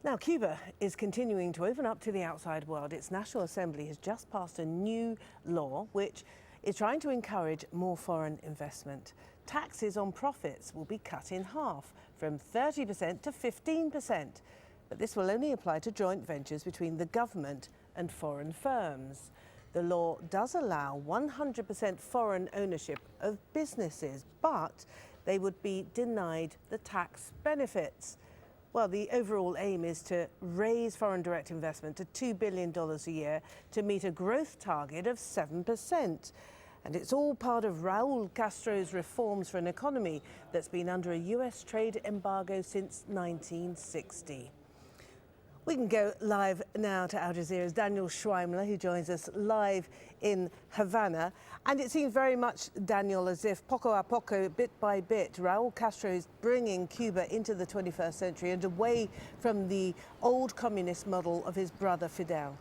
Now, Cuba is continuing to open up to the outside world. Its National Assembly has just passed a new law which is trying to encourage more foreign investment. Taxes on profits will be cut in half, from 30% to 15%. But this will only apply to joint ventures between the government and foreign firms. The law does allow 100% foreign ownership of businesses, but they would be denied the tax benefits. Well, the overall aim is to raise foreign direct investment to $2 billion a year to meet a growth target of 7%. And it's all part of Raul Castro's reforms for an economy that's been under a US trade embargo since 1960. We can go live now to Al Jazeera's Daniel Schweimler, who joins us live in Havana. And it seems very much, Daniel, as if poco a poco, bit by bit, Raul Castro is bringing Cuba into the 21st century and away from the old communist model of his brother Fidel.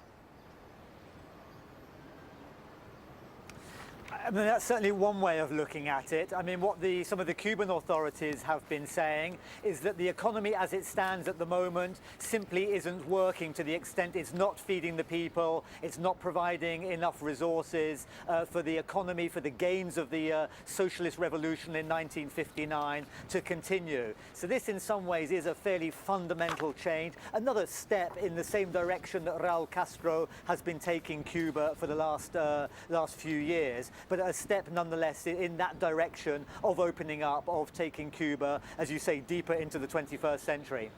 I mean, that's certainly one way of looking at it. I mean, what some of the Cuban authorities have been saying is that the economy as it stands at the moment simply isn't working to the extent it's not feeding the people, it's not providing enough resources for the economy, for the gains of the socialist revolution in 1959 to continue. So this in some ways is a fairly fundamental change, another step in the same direction that Raul Castro has been taking Cuba for the last few years. But a step nonetheless in that direction of opening up, of taking Cuba, as you say, deeper into the 21st century.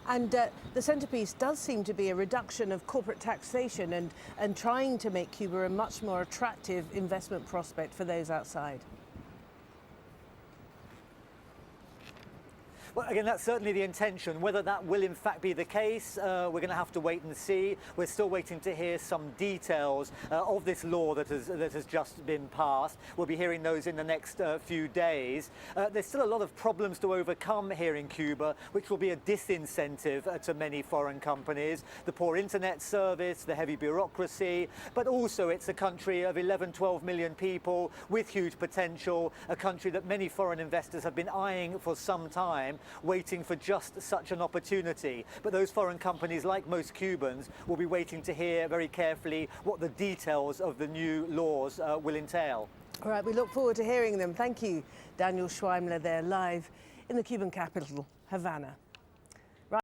And the centrepiece does seem to be a reduction of corporate taxation and trying to make Cuba a much more attractive investment prospect for those outside. Well, again, that's certainly the intention. Whether that will in fact be the case, we're going to have to wait and see. We're still waiting to hear some details of this law that has just been passed. We'll be hearing those in the next few days. There's still a lot of problems to overcome here in Cuba, which will be a disincentive to many foreign companies. The poor internet service, the heavy bureaucracy, but also it's a country of 11, 12 million people with huge potential, a country that many foreign investors have been eyeing for some time, waiting for just such an opportunity. But those foreign companies, like most Cubans, will be waiting to hear very carefully what the details of the new laws will entail. All right, we look forward to hearing them. Thank you, Daniel Schweimler, there live in the Cuban capital, Havana.